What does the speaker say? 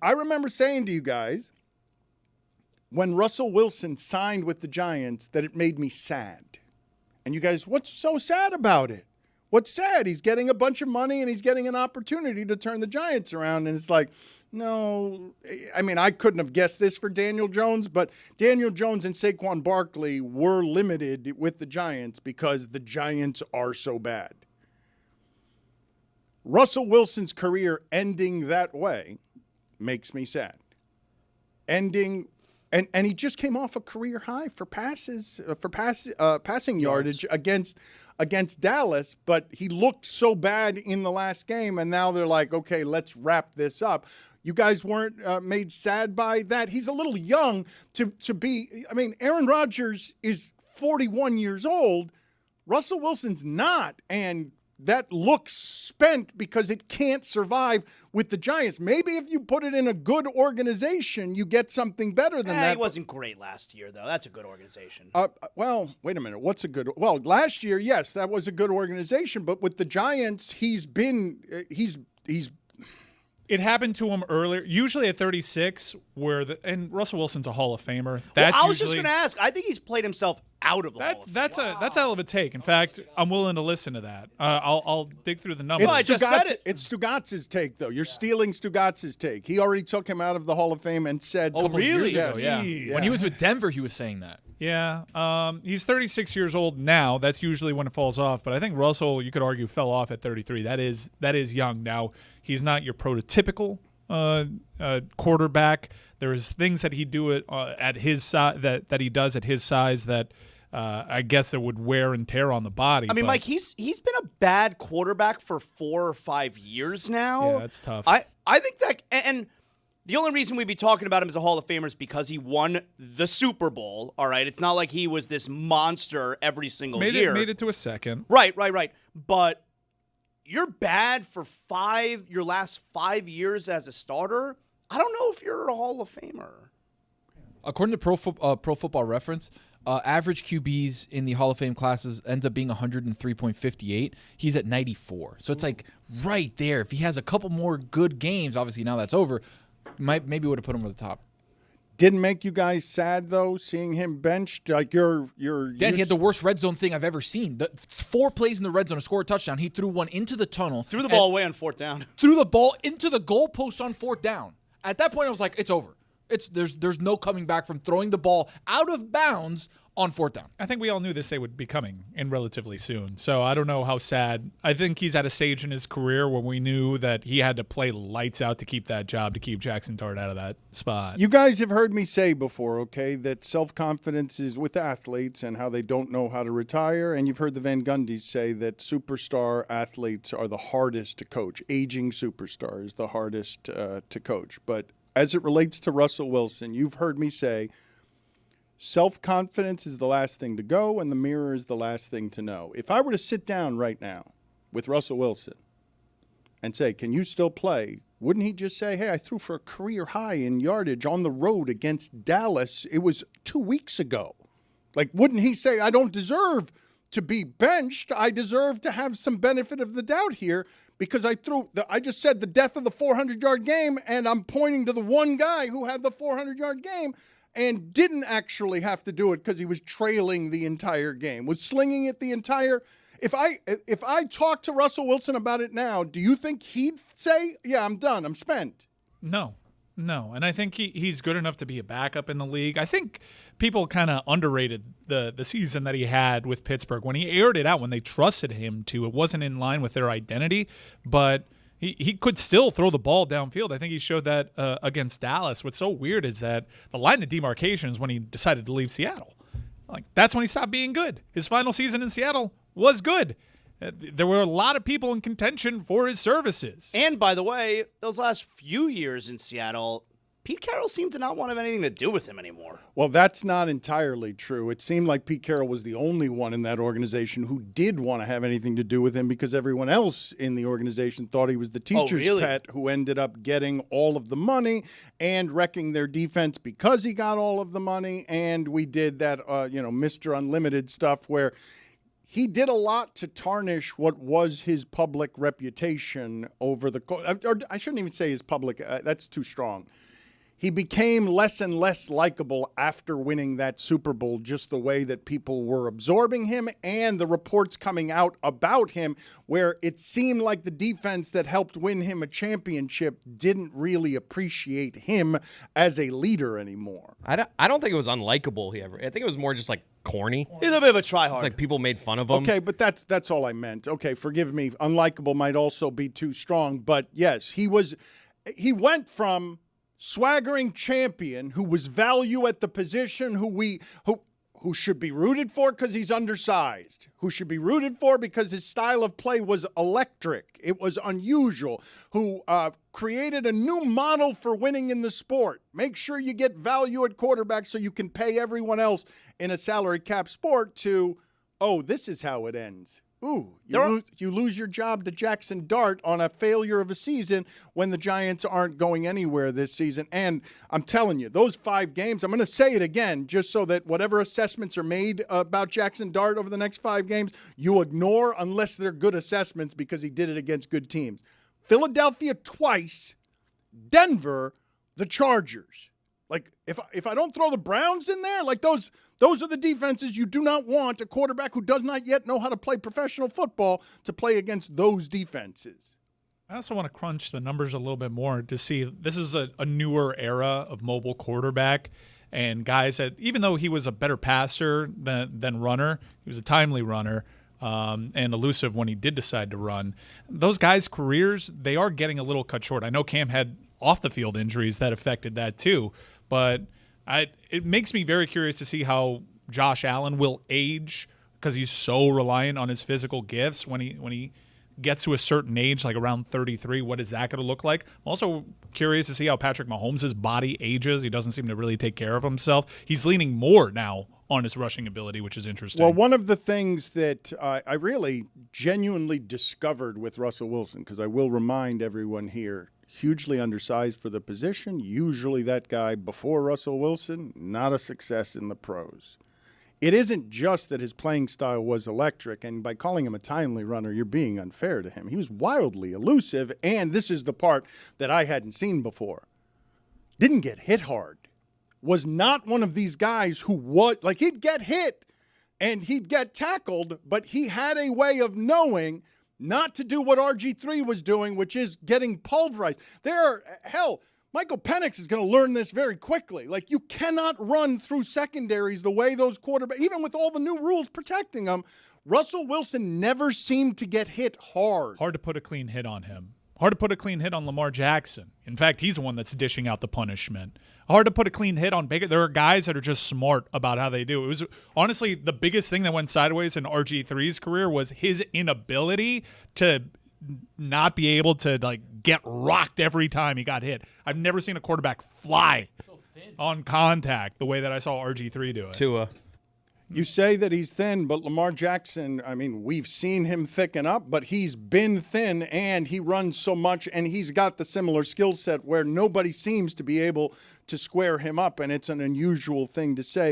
I remember saying to you guys when Russell Wilson signed with the Giants that it made me sad. And you guys, what's so sad about it? What's sad? He's getting a bunch of money and he's getting an opportunity to turn the Giants around. And it's like, no, I mean, I couldn't have guessed this for Daniel Jones, but Daniel Jones and Saquon Barkley were limited with the Giants because the Giants are so bad. Russell Wilson's career ending that way makes me sad. And he just came off a career high for passing yardage against Dallas, but he looked so bad in the last game, and now they're like, okay, let's wrap this up. You guys weren't made sad by that? He's a little young to be. I mean, Aaron Rodgers is 41 years old. Russell Wilson's not, and that looks spent because it can't survive with the Giants. Maybe if you put it in a good organization, you get something better than that. He wasn't great last year, though. That's a good organization. Well, wait a minute. What's a good? Well, last year, yes, that was a good organization. But with the Giants, he's. It happened to him earlier, usually at 36, and Russell Wilson's a Hall of Famer. I was just going to ask. I think he's played himself out of the Hall of Fame. That's a hell of a take. In fact, I'm willing to listen to that. I'll dig through the numbers. It's Stugatz's take, though. You're stealing Stugatz's take. He already took him out of the Hall of Fame and said, "Oh, really? Years ago, yeah. When he was with Denver, he was saying that." Yeah, he's 36 years old now. That's usually when it falls off. But I think Russell, you could argue, fell off at 33. That is young. Now, he's not your prototypical quarterback. There's things that he do at his size that he does at his size that I guess it would wear and tear on the body. I mean, Mike, he's been a bad quarterback for 4 or 5 years now. Yeah, that's tough. I think that and. The only reason we'd be talking about him as a Hall of Famer is because he won the Super Bowl, all right? It's not like he was this monster every single year. Made it to a second. Right. But you're bad for your last 5 years as a starter. I don't know if you're a Hall of Famer. According to Pro Football Reference, average QBs in the Hall of Fame classes ends up being 103.58. He's at 94. So it's like right there. If he has a couple more good games, obviously now that's over, maybe would have put him at the top. Didn't make you guys sad though, seeing him benched? Like Dan, he had the worst red zone thing I've ever seen. The 4 plays in the red zone to score a touchdown. He threw one into the tunnel. Threw the ball away on 4th down. Threw the ball into the goalpost on 4th down. At that point, I was like, it's over. There's no coming back from throwing the ball out of bounds on 4th down. I think we all knew this day would be coming in relatively soon. So I don't know how sad. I think he's at a stage in his career where we knew that he had to play lights out to keep that job, to keep Jaxson Dart out of that spot. You guys have heard me say before, okay, that self-confidence is with athletes and how they don't know how to retire. And you've heard the Van Gundys say that superstar athletes are the hardest to coach. Aging superstar is the hardest to coach. But as it relates to Russell Wilson, you've heard me say self-confidence is the last thing to go and the mirror is the last thing to know. If I were to sit down right now with Russell Wilson and say, can you still play? Wouldn't he just say, hey, I threw for a career high in yardage on the road against Dallas. It was 2 weeks ago. Like, wouldn't he say, I don't deserve to be benched. I deserve to have some benefit of the doubt here because I just said the death of the 400-yard game, and I'm pointing to the one guy who had the 400-yard game and didn't actually have to do it because he was trailing the entire game, was slinging it the entire. If I talk to Russell Wilson about it now, do you think he'd say, yeah, I'm done, I'm spent? No. And I think he's good enough to be a backup in the league. I think people kind of underrated the season that he had with Pittsburgh. When he aired it out, when they trusted him to, it wasn't in line with their identity, but he could still throw the ball downfield. I think he showed that against Dallas. What's so weird is that the line of demarcation is when he decided to leave Seattle. Like, that's when he stopped being good. His final season in Seattle was good. There were a lot of people in contention for his services. And, by the way, those last few years in Seattle, Pete Carroll seemed to not want to have anything to do with him anymore. Well, that's not entirely true. It seemed like Pete Carroll was the only one in that organization who did want to have anything to do with him because everyone else in the organization thought he was the teacher's pet who ended up getting all of the money and wrecking their defense because he got all of the money. And we did that, Mr. Unlimited stuff where he did a lot to tarnish what was his public reputation over the or I shouldn't even say his public. That's too strong. He became less and less likable after winning that Super Bowl, just the way that people were absorbing him and the reports coming out about him, where it seemed like the defense that helped win him a championship didn't really appreciate him as a leader anymore. I don't think it was unlikable. I think it was more just like corny. He's a bit of a tryhard. It's like people made fun of him. Okay, but that's all I meant. Okay, forgive me. Unlikable might also be too strong, but yes, he went from swaggering champion who was value at the position, who should be rooted for because he's undersized, who should be rooted for because his style of play was electric, it was unusual, who created a new model for winning in the sport. Make sure you get value at quarterback so you can pay everyone else in a salary cap sport, to, oh, this is how it ends. Ooh, you lose your job to Jaxson Dart on a failure of a season when the Giants aren't going anywhere this season. And I'm telling you, those 5 games, I'm going to say it again, just so that whatever assessments are made about Jaxson Dart over the next 5 games, you ignore unless they're good assessments because he did it against good teams. Philadelphia twice, Denver, the Chargers. Like, if I don't throw the Browns in there, like those are the defenses you do not want a quarterback who does not yet know how to play professional football to play against those defenses. I also want to crunch the numbers a little bit more to see this is a newer era of mobile quarterback, and guys that, even though he was a better passer than runner, he was a timely runner and elusive when he did decide to run. Those guys' careers, they are getting a little cut short. I know Cam had off-the-field injuries that affected that too, but it makes me very curious to see how Josh Allen will age, because he's so reliant on his physical gifts when he gets to a certain age, like around 33. What is that going to look like? I'm also curious to see how Patrick Mahomes' body ages. He doesn't seem to really take care of himself. He's leaning more now on his rushing ability, which is interesting. Well, one of the things that I really genuinely discovered with Russell Wilson, because I will remind everyone here, hugely undersized for the position. Usually that guy before Russell Wilson, not a success in the pros. It isn't just that his playing style was electric, and by calling him a timely runner, you're being unfair to him. He was wildly elusive, and this is the part that I hadn't seen before. Didn't get hit hard. Was not one of these guys who was, like, he'd get hit and he'd get tackled, but he had a way of knowing not to do what RG3 was doing, which is getting pulverized. Michael Penix is going to learn this very quickly. Like, you cannot run through secondaries the way those quarterbacks, even with all the new rules protecting them. Russell Wilson never seemed to get hit hard. Hard to put a clean hit on him. Hard to put a clean hit on Lamar Jackson. In fact, he's the one that's dishing out the punishment. Hard to put a clean hit on Baker. There are guys that are just smart about how they do it. It was honestly the biggest thing that went sideways in RG3's career was his inability to not be able to, like, get rocked every time he got hit. I've never seen a quarterback fly on contact the way that I saw RG3 do it. Tua. You say that he's thin, but Lamar Jackson, I mean, we've seen him thicken up, but he's been thin and he runs so much, and he's got the similar skill set where nobody seems to be able to square him up, and it's an unusual thing to say.